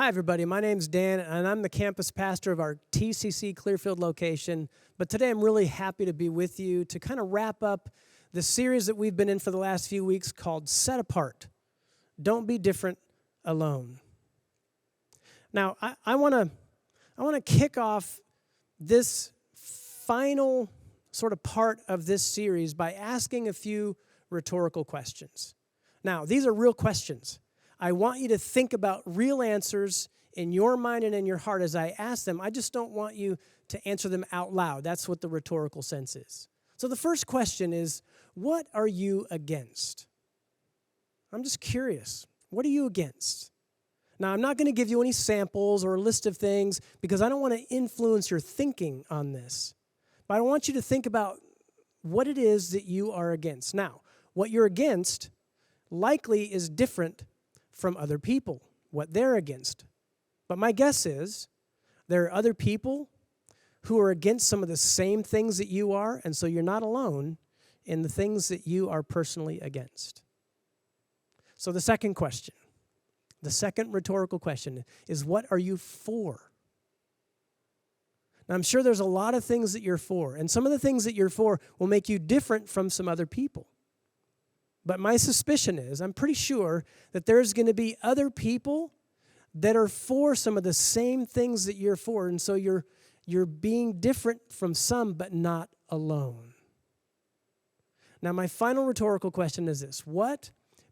Hi, everybody. My name's Dan, and I'm the campus pastor of our TCC Clearfield location. But today I'm really happy to be with you to kind of wrap up the series that we've been in for the last few weeks called Set Apart. Don't be different alone. Now, I want to kick off this final sort of part of this series by asking a few rhetorical questions. Now, these are real questions. I want you to think about real answers in your mind and in your heart as I ask them. I just don't want you to answer them out loud. That's what the rhetorical sense is. So the first question is, what are you against? I'm just curious. What are you against? Now, I'm not going to give you any samples or a list of things because I don't want to influence your thinking on this. But I want you to think about what it is that you are against. Now, what you're against likely is different from other people, what they're against. But my guess is there are other people who are against some of the same things that you are, and so you're not alone in the things that you are personally against. So the second question, the second rhetorical question is, what are you for? Now, I'm sure there's a lot of things that you're for, and some of the things that you're for will make you different from some other people. But my suspicion is, I'm pretty sure that there's going to be other people that are for some of the same things that you're for, and so you're being different from some, but not alone. Now, my final rhetorical question is this: what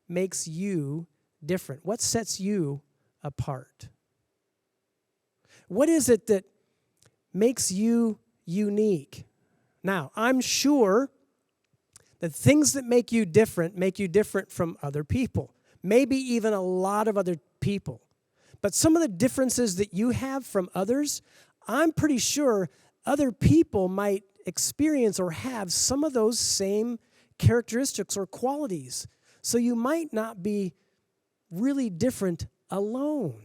makes you different? What sets you apart? What is it that makes you unique? Now, I'm sure the things that make you different from other people, maybe even a lot of other people. But some of the differences that you have from others, I'm pretty sure other people might experience or have some of those same characteristics or qualities. So you might not be really different alone.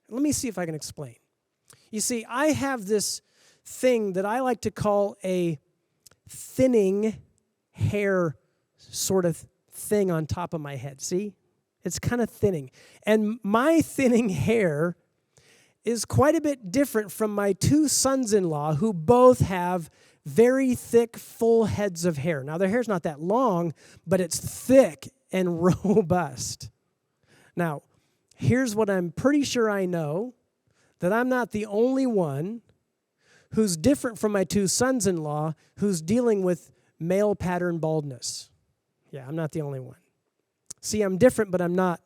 Let me see if I can explain. You see, I have this thing that I like to call a thinning hair sort of thing on top of my head. See? It's kind of thinning. And my thinning hair is quite a bit different from my two sons-in-law who both have very thick, full heads of hair. Now, their hair's not that long, but it's thick and robust. Now, here's what I'm pretty sure I know, that I'm not the only one who's different from my two sons-in-law who's dealing with male pattern baldness. Yeah, I'm not the only one. See, I'm different, but I'm not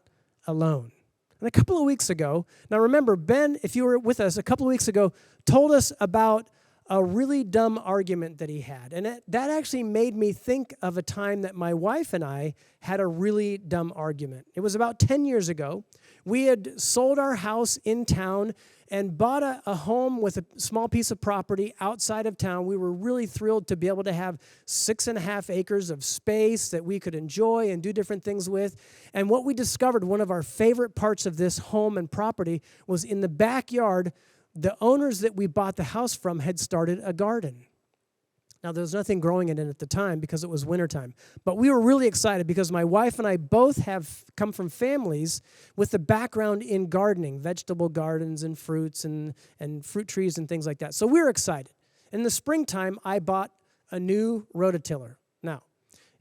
alone. And a couple of weeks ago, now remember, Ben, if you were with us a couple of weeks ago, told us about a really dumb argument that he had. And that actually made me think of a time that my wife and I had a really dumb argument. It was about 10 years ago. We had sold our house in town and bought a home with a small piece of property outside of town. We were really thrilled to be able to have 6.5 acres of space that we could enjoy and do different things with. And what we discovered, one of our favorite parts of this home and property, was in the backyard. The owners that we bought the house from had started a garden. Now, there was nothing growing in it at the time because it was wintertime. But we were really excited because my wife and I both have come from families with a background in gardening, vegetable gardens and fruits and fruit trees and things like that. So we were excited. In the springtime, I bought a new rototiller. Now,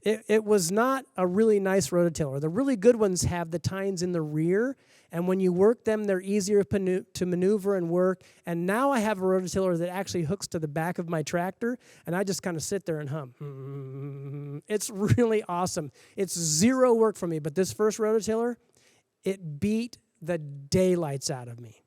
it was not a really nice rototiller. The really good ones have the tines in the rear, and when you work them, they're easier to maneuver and work. And now I have a rototiller that actually hooks to the back of my tractor, and I just kind of sit there and hum. It's really awesome. It's zero work for me, but this first rototiller, it beat the daylights out of me.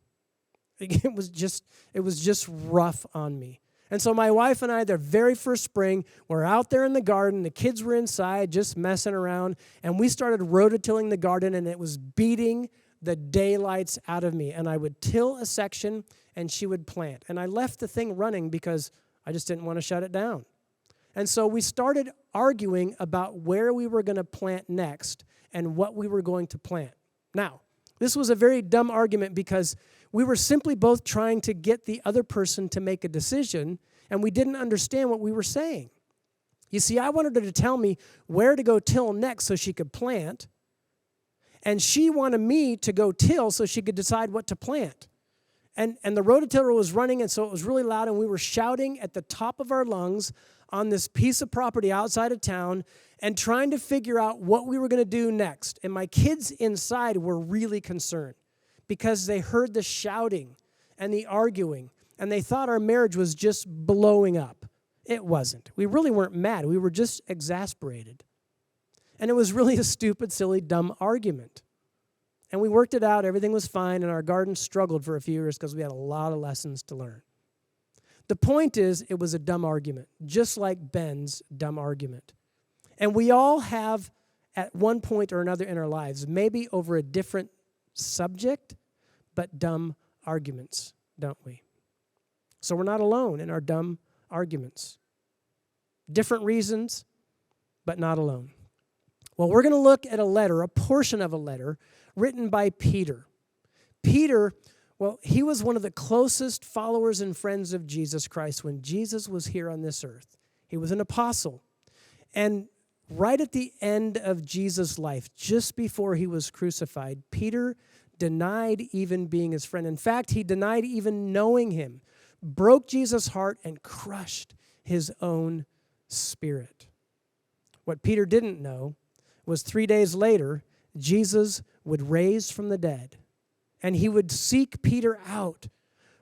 It was just rough on me. And so my wife and I, their very first spring, were out there in the garden. The kids were inside just messing around. And we started rototilling the garden, and it was beating the daylights out of me. And I would till a section, and she would plant. And I left the thing running because I just didn't want to shut it down. And so we started arguing about where we were going to plant next and what we were going to plant. Now, this was a very dumb argument because we were simply both trying to get the other person to make a decision, and we didn't understand what we were saying. You see, I wanted her to tell me where to go till next so she could plant, And she wanted me to go till so she could decide what to plant. And the rototiller was running, and so it was really loud, and we were shouting at the top of our lungs on this piece of property outside of town and trying to figure out what we were going to do next. And my kids inside were really concerned because they heard the shouting and the arguing, and they thought our marriage was just blowing up. It wasn't. We really weren't mad. We were just exasperated. And it was really a stupid, silly, dumb argument. And we worked it out. Everything was fine, and our garden struggled for a few years because we had a lot of lessons to learn. The point is, it was a dumb argument, just like Ben's dumb argument. And we all have, at one point or another in our lives, maybe over a different subject, but dumb arguments, don't we? So we're not alone in our dumb arguments. Different reasons, but not alone. Well, we're going to look at a letter, a portion of a letter, written by Peter. Peter, well, he was one of the closest followers and friends of Jesus Christ when Jesus was here on this earth. He was an apostle. And right at the end of Jesus' life, just before he was crucified, Peter denied even being his friend. In fact, he denied even knowing him, broke Jesus' heart, and crushed his own spirit. What Peter didn't know was 3 days later, Jesus would raise from the dead, and he would seek Peter out,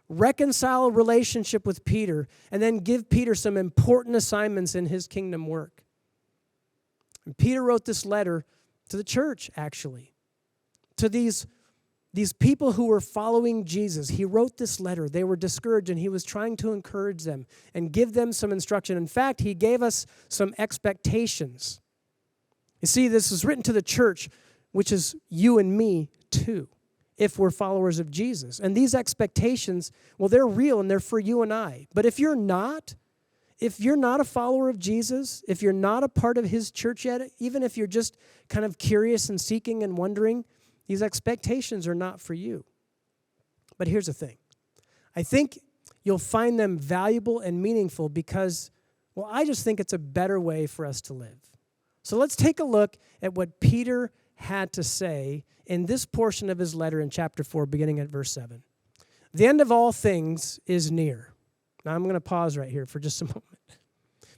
reconcile a relationship with Peter, and then give Peter some important assignments in his kingdom work. And Peter wrote this letter to the church, actually, to these people who were following Jesus. He wrote this letter. They were discouraged, and he was trying to encourage them and give them some instruction. In fact, he gave us some expectations. You see, this is written to the church, which is you and me too, if we're followers of Jesus. And these expectations, well, they're real and they're for you and I. But if you're not a follower of Jesus, if you're not a part of his church yet, even if you're just kind of curious and seeking and wondering, these expectations are not for you. But here's the thing. I think you'll find them valuable and meaningful because, well, I just think it's a better way for us to live. So let's take a look at what Peter had to say in this portion of his letter in chapter 4, beginning at verse 7. The end of all things is near. Now I'm going to pause right here for just a moment.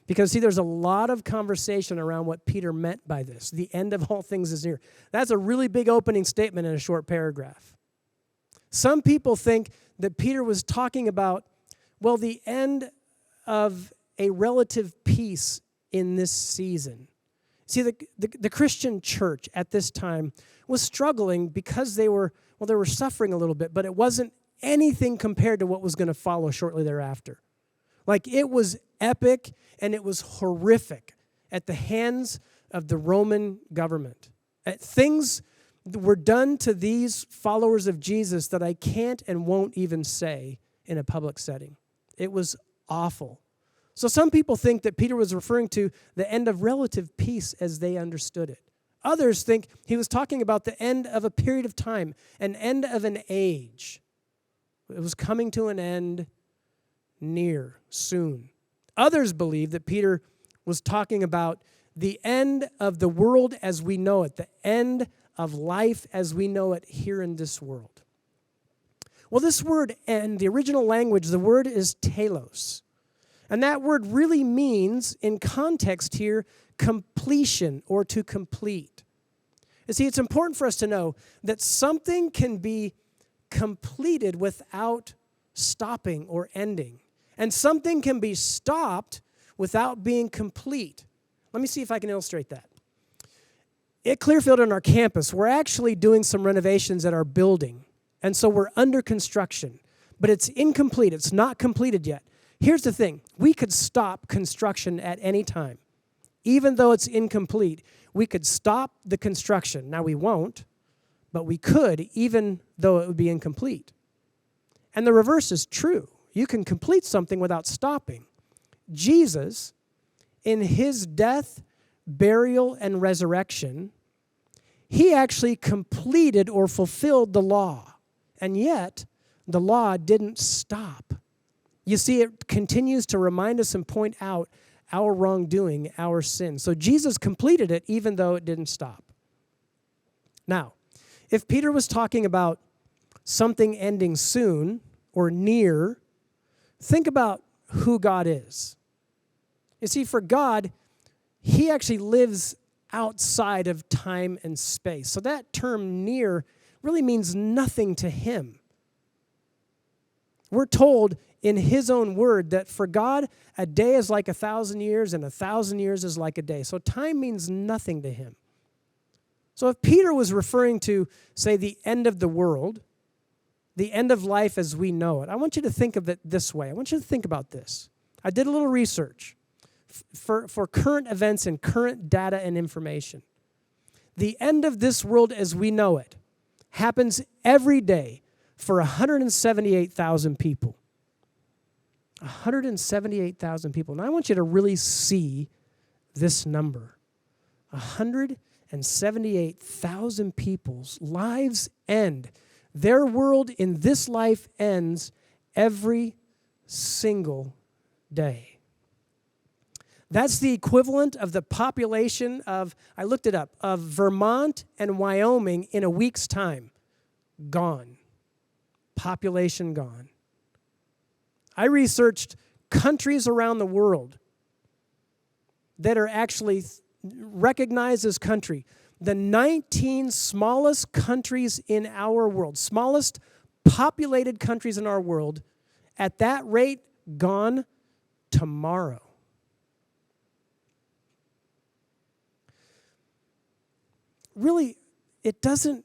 Because, see, there's a lot of conversation around what Peter meant by this. The end of all things is near. That's a really big opening statement in a short paragraph. Some people think that Peter was talking about, well, the end of a relative peace in this season. See, the Christian church at this time was struggling because they were suffering a little bit, but it wasn't anything compared to what was going to follow shortly thereafter. Like, it was epic and it was horrific at the hands of the Roman government. Things were done to these followers of Jesus that I can't and won't even say in a public setting. It was awful. So some people think that Peter was referring to the end of relative peace as they understood it. Others think he was talking about the end of a period of time, an end of an age. It was coming to an end near, soon. Others believe that Peter was talking about the end of the world as we know it, the end of life as we know it here in this world. Well, this word end, the original language, the word is telos. And that word really means, in context here, completion or to complete. You see, it's important for us to know that something can be completed without stopping or ending. And something can be stopped without being complete. Let me see if I can illustrate that. At Clearfield on our campus, we're actually doing some renovations at our building. And so we're under construction. But it's incomplete. It's not completed yet. Here's the thing. We could stop construction at any time. Even though it's incomplete, we could stop the construction. Now, we won't, but we could, even though it would be incomplete. And the reverse is true. You can complete something without stopping. Jesus, in his death, burial, and resurrection, he actually completed or fulfilled the law. And yet, the law didn't stop. You see, it continues to remind us and point out our wrongdoing, our sin. So Jesus completed it even though it didn't stop. Now, If Peter was talking about something ending soon or near, think about who God is. You see, for God, he actually lives outside of time and space. So that term near really means nothing to him. We're told in his own word that for God, a day is like 1,000 years and 1,000 years is like a day. So time means nothing to him. So if Peter was referring to, say, the end of the world, the end of life as we know it, I want you to think of it this way. I want you to think about this. I did a little research for current events and current data and information. The end of this world as we know it happens every day for 178,000 people. 178,000 people. And I want you to really see this number. 178,000 people's lives end. Their world in this life ends every single day. That's the equivalent of the population of, I looked it up, of Vermont and Wyoming in a week's time. Gone. Population gone. I researched countries around the world that are actually recognized as country. The 19 smallest countries in our world, smallest populated countries in our world, at that rate, gone tomorrow. Really, it doesn't,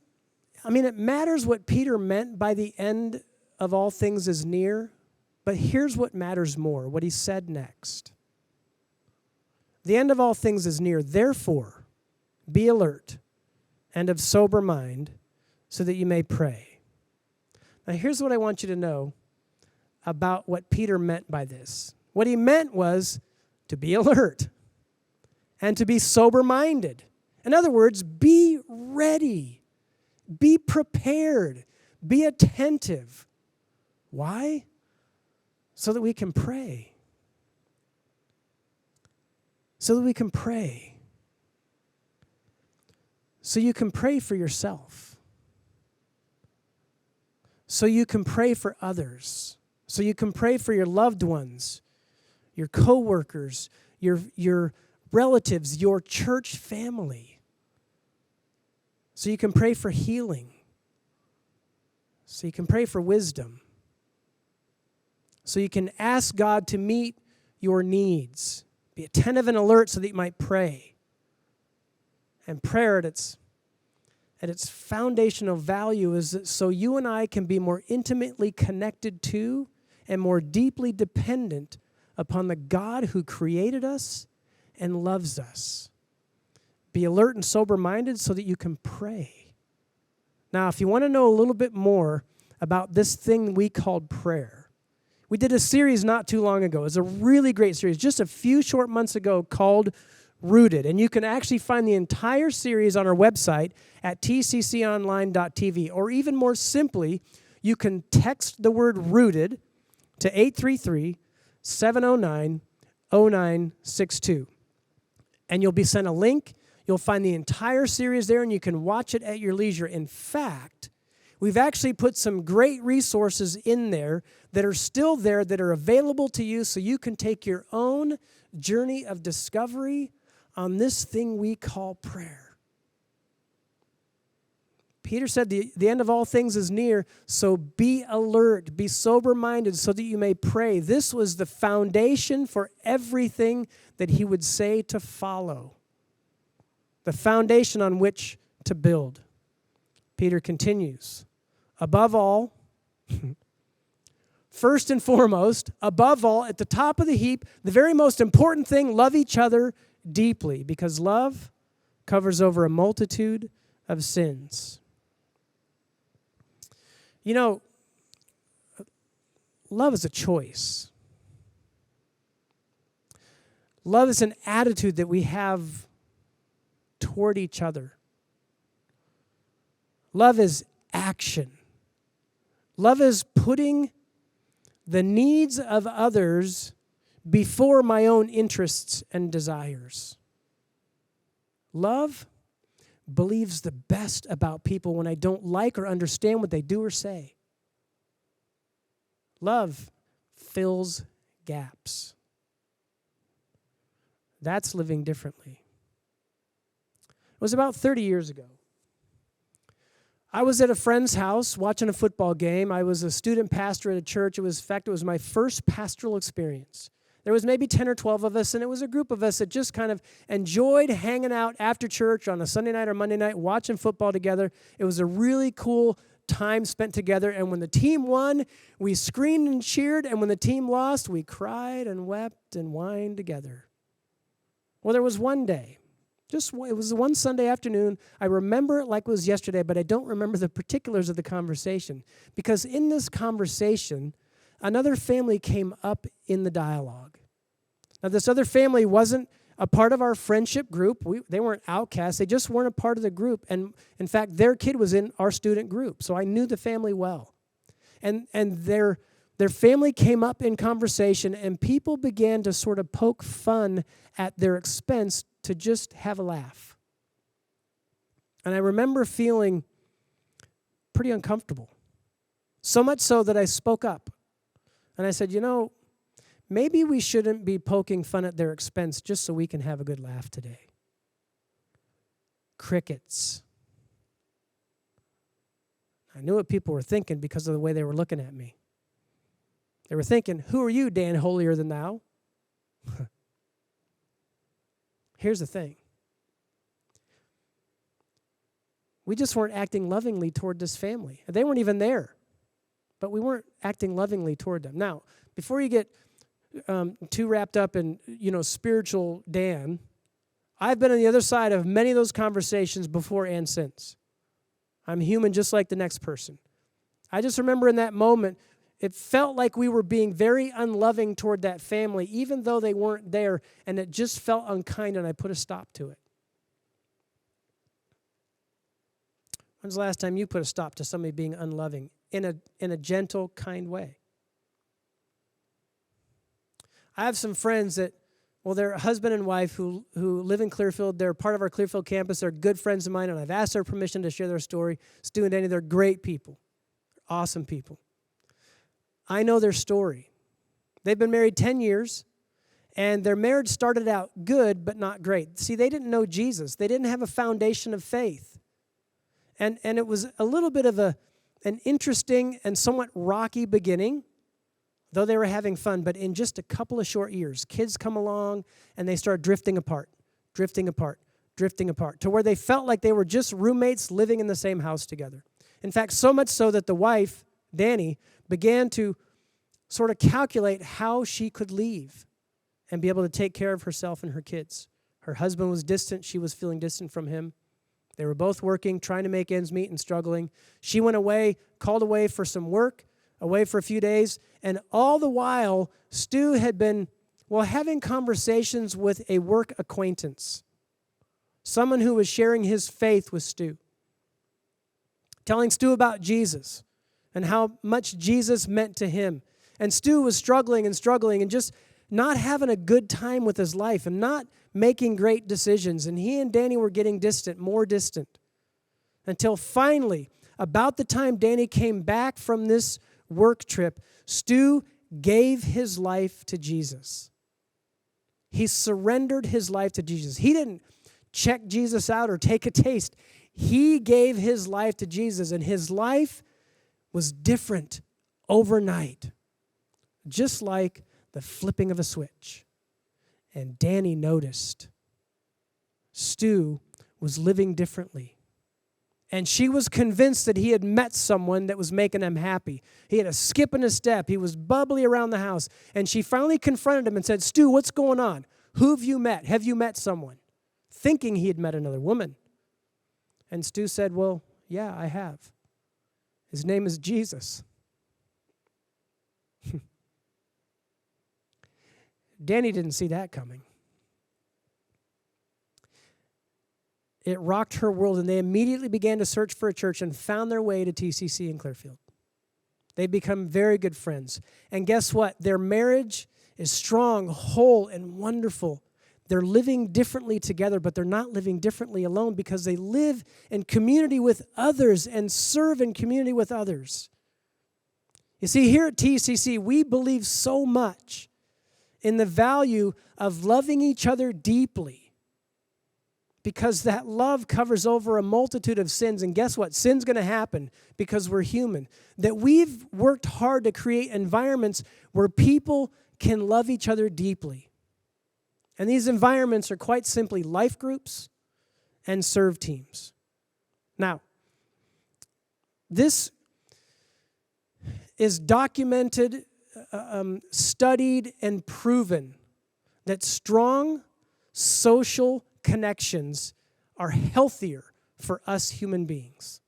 it matters what Peter meant by the end of all things is near, but here's what matters more, what he said next. The end of all things is near, therefore, be alert and of sober mind so that you may pray. Now, here's what I want you to know about what Peter meant by this. What he meant was to be alert and to be sober-minded. In other words, be ready, be prepared, be attentive. Why? So that we can pray. So that we can pray. So you can pray for yourself. So you can pray for others. So you can pray for your loved ones, your coworkers, your relatives, your church family. So you can pray for healing. So you can pray for wisdom. So you can ask God to meet your needs. Be attentive and alert so that you might pray. And prayer at its foundational value is that so you and I can be more intimately connected to and more deeply dependent upon the God who created us and loves us. Be alert and sober-minded so that you can pray. Now, if you want to know a little bit more about this thing we called prayer, we did a series not too long ago. It was a really great series, just a few short months ago, called Rooted. And you can actually find the entire series on our website at TCConline.tv. Or even more simply, you can text the word rooted to 833-709-0962. And you'll be sent a link. You'll find the entire series there, and you can watch it at your leisure. In fact, we've actually put some great resources in there that are still there, that are available to you, so you can take your own journey of discovery on this thing we call prayer. Peter said the end of all things is near, so be alert, be sober-minded so that you may pray. This was the foundation for everything that he would say to follow. The foundation on which to build. Peter continues, above all, first and foremost, above all, at the top of the heap, the very most important thing, love each other deeply, because love covers over a multitude of sins. You know, love is a choice. Love is an attitude that we have toward each other. Love is action. Love is putting the needs of others before my own interests and desires. Love believes the best about people when I don't like or understand what they do or say. Love fills gaps. That's living differently. It was about 30 years ago. I was at a friend's house watching a football game. I was a student pastor at a church. It was my first pastoral experience. There was maybe 10 or 12 of us, and it was a group of us that just kind of enjoyed hanging out after church on a Sunday night or Monday night, watching football together. It was a really cool time spent together, and when the team won, we screamed and cheered, and when the team lost, we cried and wept and whined together. Well, there was one day. It was one Sunday afternoon. I remember it like it was yesterday, but I don't remember the particulars of the conversation. Because in this conversation, another family came up in the dialogue. Now, this other family wasn't a part of our friendship group. They weren't outcasts. They just weren't a part of the group. And in fact, their kid was in our student group. So I knew the family well. And their family came up in conversation, and people began to sort of poke fun at their expense to just have a laugh. And I remember feeling pretty uncomfortable. So much so that I spoke up. And I said, maybe we shouldn't be poking fun at their expense just so we can have a good laugh today. Crickets. I knew what people were thinking because of the way they were looking at me. They were thinking, who are you, Dan, holier than thou? Here's the thing. We just weren't acting lovingly toward this family. They weren't even there, but we weren't acting lovingly toward them. Now, before you get too wrapped up in, spiritual Dan, I've been on the other side of many of those conversations before and since. I'm human just like the next person. I just remember in that moment, it felt like we were being very unloving toward that family, even though they weren't there, and it just felt unkind, and I put a stop to it. When's the last time you put a stop to somebody being unloving in a gentle, kind way? I have some friends that, they're husband and wife who live in Clearfield. They're part of our Clearfield campus. They're good friends of mine, and I've asked their permission to share their story. Stu and Danny, they're great people, awesome people. I know their story. They've been married 10 years, and their marriage started out good but not great. See, they didn't know Jesus. They didn't have a foundation of faith. And it was a little bit of an interesting and somewhat rocky beginning, though they were having fun. But in just a couple of short years, kids come along, and they start drifting apart, to where they felt like they were just roommates living in the same house together. In fact, so much so that the wife, Danny, began to sort of calculate how she could leave and be able to take care of herself and her kids. Her husband was distant. She was feeling distant from him. They were both working, trying to make ends meet and struggling. She went away, called away for some work, away for a few days, and all the while, Stu had been, having conversations with a work acquaintance, someone who was sharing his faith with Stu, telling Stu about Jesus and how much Jesus meant to him. And Stu was struggling and just not having a good time with his life and not making great decisions. And he and Danny were getting distant, more distant, until finally, about the time Danny came back from this work trip, Stu gave his life to Jesus. He surrendered his life to Jesus. He didn't check Jesus out or take a taste. He gave his life to Jesus, and his life was different overnight, just like the flipping of a switch. And Danny noticed Stu was living differently. And she was convinced that he had met someone that was making him happy. He had a skip and a step. He was bubbly around the house. And she finally confronted him and said, Stu, what's going on? Who have you met? Have you met someone? Thinking he had met another woman. And Stu said, yeah, I have. His name is Jesus. Danny didn't see that coming. It rocked her world, and they immediately began to search for a church and found their way to TCC in Clearfield. They become very good friends. And guess what? Their marriage is strong, whole, and wonderful. They're living differently together, but they're not living differently alone because they live in community with others and serve in community with others. You see, here at TCC, we believe so much in the value of loving each other deeply because that love covers over a multitude of sins. And guess what? Sin's going to happen because we're human. That we've worked hard to create environments where people can love each other deeply. And these environments are quite simply life groups and serve teams. Now, this is documented, studied, and proven that strong social connections are healthier for us human beings.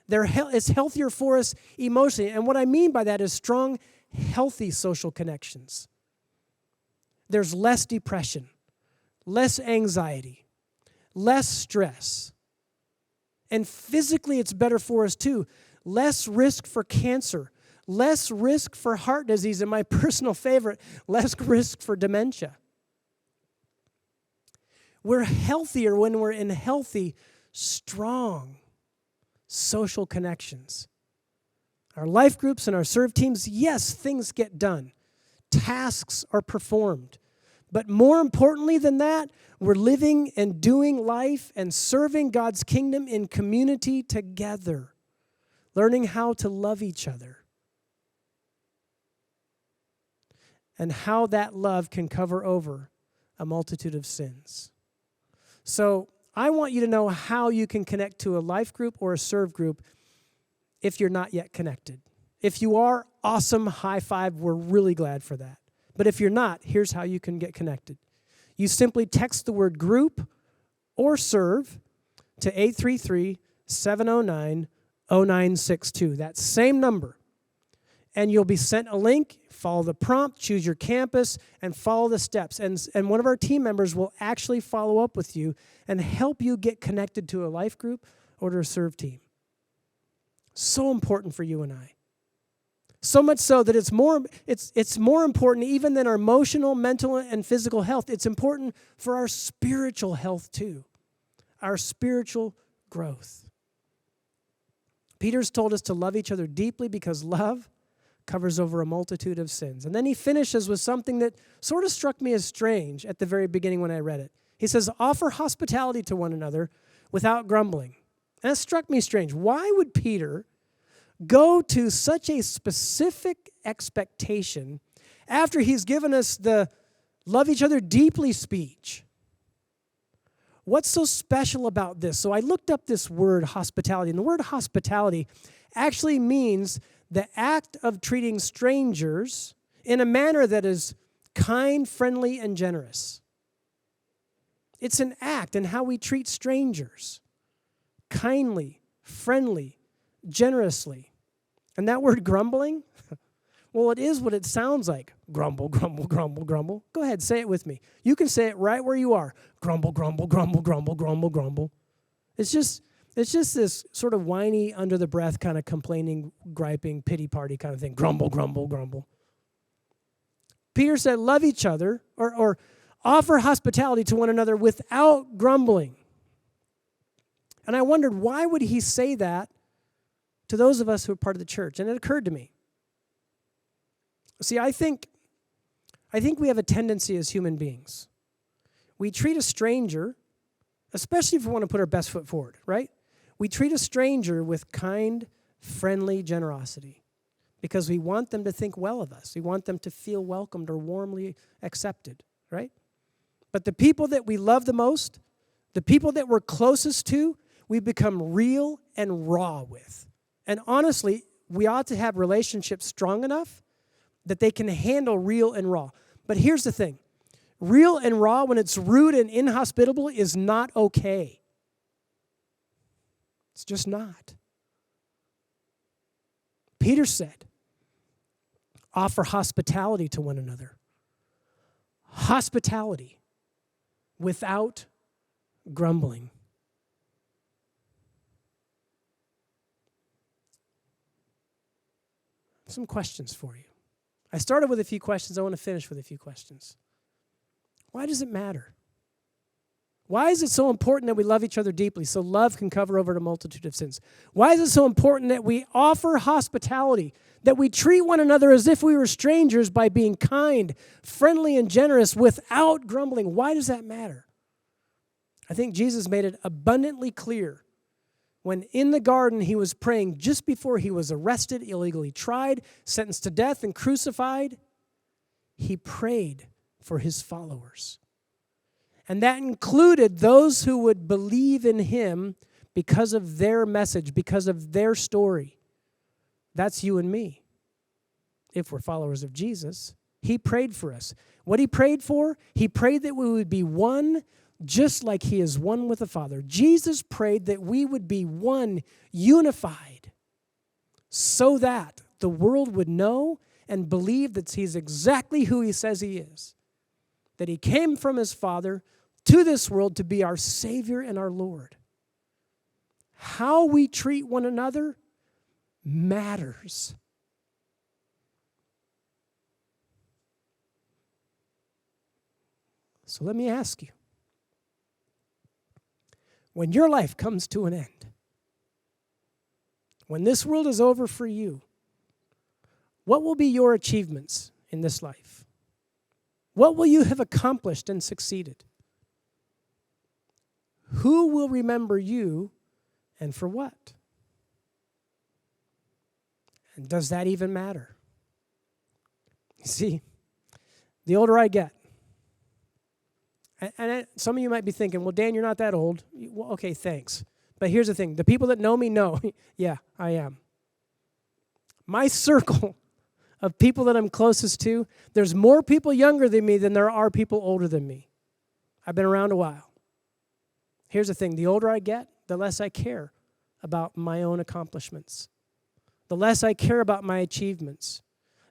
It's healthier for us emotionally. And what I mean by that is strong, healthy social connections. There's less depression, less anxiety, less stress. And physically, it's better for us too. Less risk for cancer, less risk for heart disease, and my personal favorite, less risk for dementia. We're healthier when we're in healthy, strong social connections. Our life groups and our serve teams, yes, things get done. Tasks are performed. But more importantly than that, we're living and doing life and serving God's kingdom in community together, learning how to love each other, and how that love can cover over a multitude of sins. So I want you to know how you can connect to a life group or a serve group if you're not yet connected. If you are, awesome, high five, we're really glad for that. But if you're not, here's how you can get connected. You simply text the word group or serve to 833-709-0962. That same number. And you'll be sent a link, follow the prompt, choose your campus, and follow the steps. And one of our team members will actually follow up with you and help you get connected to a life group or to a serve team. So important for you and I. So much so that it's more important even than our emotional, mental, and physical health. It's important for our spiritual health too, our spiritual growth. Peter's told us to love each other deeply because love covers over a multitude of sins. And then he finishes with something that sort of struck me as strange at the very beginning when I read it. He says, offer hospitality to one another without grumbling. And that struck me strange. Why would Peter go to such a specific expectation after he's given us the love each other deeply speech? What's so special about this? So I looked up this word hospitality, and the word hospitality actually means the act of treating strangers in a manner that is kind, friendly, and generous. It's an act in how we treat strangers, kindly, friendly, generously. And that word grumbling, well, it is what it sounds like. Grumble, grumble, grumble, grumble. Go ahead, say it with me. You can say it right where you are. Grumble, grumble, grumble, grumble, grumble, grumble. It's just this sort of whiny, under the breath kind of complaining, griping, pity party kind of thing. Grumble, grumble, grumble. Peter said, love each other or offer hospitality to one another without grumbling. And I wondered, why would he say that to those of us who are part of the church? And it occurred to me. See, I think we have a tendency as human beings. We treat a stranger, especially if we want to put our best foot forward, right? We treat a stranger with kind, friendly generosity because we want them to think well of us. We want them to feel welcomed or warmly accepted, right? But the people that we love the most, the people that we're closest to, we become real and raw with. And honestly, we ought to have relationships strong enough that they can handle real and raw. But here's the thing. Real and raw, when it's rude and inhospitable, is not okay. It's just not. Peter said, offer hospitality to one another. Hospitality without grumbling. Some questions for you. I started with a few questions. I want to finish with a few questions. Why does it matter? Why is it so important that we love each other deeply so love can cover over a multitude of sins? Why is it so important that we offer hospitality, that we treat one another as if we were strangers by being kind, friendly, and generous without grumbling? Why does that matter? I think Jesus made it abundantly clear when in the garden he was praying just before he was arrested, illegally tried, sentenced to death, and crucified. He prayed for his followers. And that included those who would believe in him because of their message, because of their story. That's you and me. If we're followers of Jesus, he prayed for us. What he prayed for? He prayed that we would be one just like he is one with the Father. Jesus prayed that we would be one, unified, so that the world would know and believe that he's exactly who he says he is, that he came from his Father to this world to be our Savior and our Lord. How we treat one another matters. So let me ask you, when your life comes to an end, when this world is over for you, what will be your achievements in this life? What will you have accomplished and succeeded? Who will remember you and for what? And does that even matter? You see, the older I get, and some of you might be thinking, well, Dan, you're not that old. Well, okay, thanks. But here's the thing. The people that know me know, yeah, I am. My circle of people that I'm closest to, there's more people younger than me than there are people older than me. I've been around a while. Here's the thing. The older I get, the less I care about my own accomplishments. The less I care about my achievements.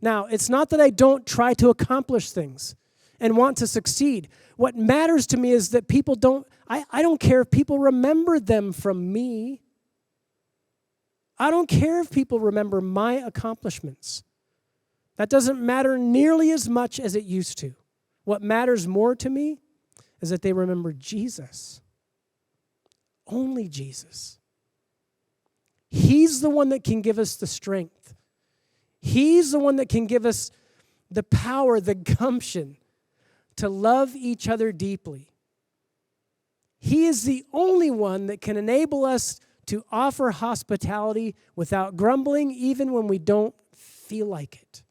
Now, it's not that I don't try to accomplish things and want to succeed. What matters to me is that people don't, I don't care if people remember them from me. I don't care if people remember my accomplishments. That doesn't matter nearly as much as it used to. What matters more to me is that they remember Jesus. Only Jesus. He's the one that can give us the strength. He's the one that can give us the power, the gumption to love each other deeply. He is the only one that can enable us to offer hospitality without grumbling, even when we don't feel like it.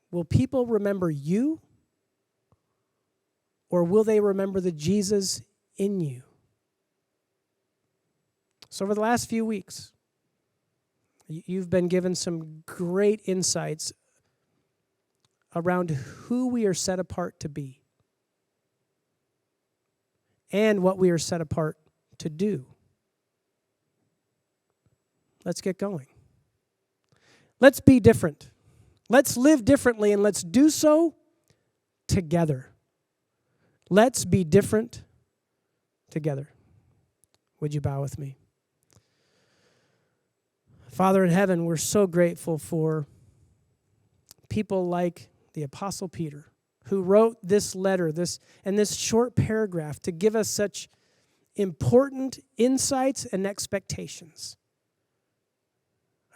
Will people remember you? Or will they remember the Jesus in you? So over the last few weeks, you've been given some great insights around who we are set apart to be and what we are set apart to do. Let's get going. Let's be different. Let's live differently, and let's do so together. Let's be different together. Would you bow with me? Father in heaven, we're so grateful for people like the Apostle Peter, who wrote this letter, this short paragraph to give us such important insights and expectations.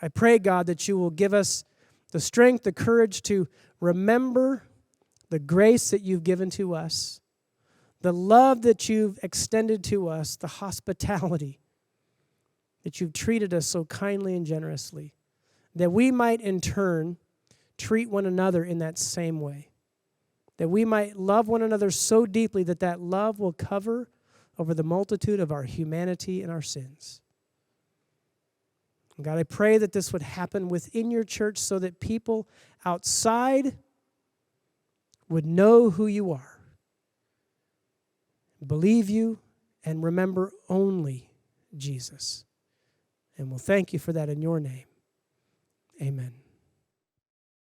I pray, God, that you will give us the strength, the courage to remember the grace that you've given to us, the love that you've extended to us, the hospitality that you've treated us so kindly and generously, that we might in turn treat one another in that same way, that we might love one another so deeply that that love will cover over the multitude of our humanity and our sins. And God, I pray that this would happen within your church so that people outside would know who you are, believe you, and remember only Jesus. And we'll thank you for that in your name. Amen.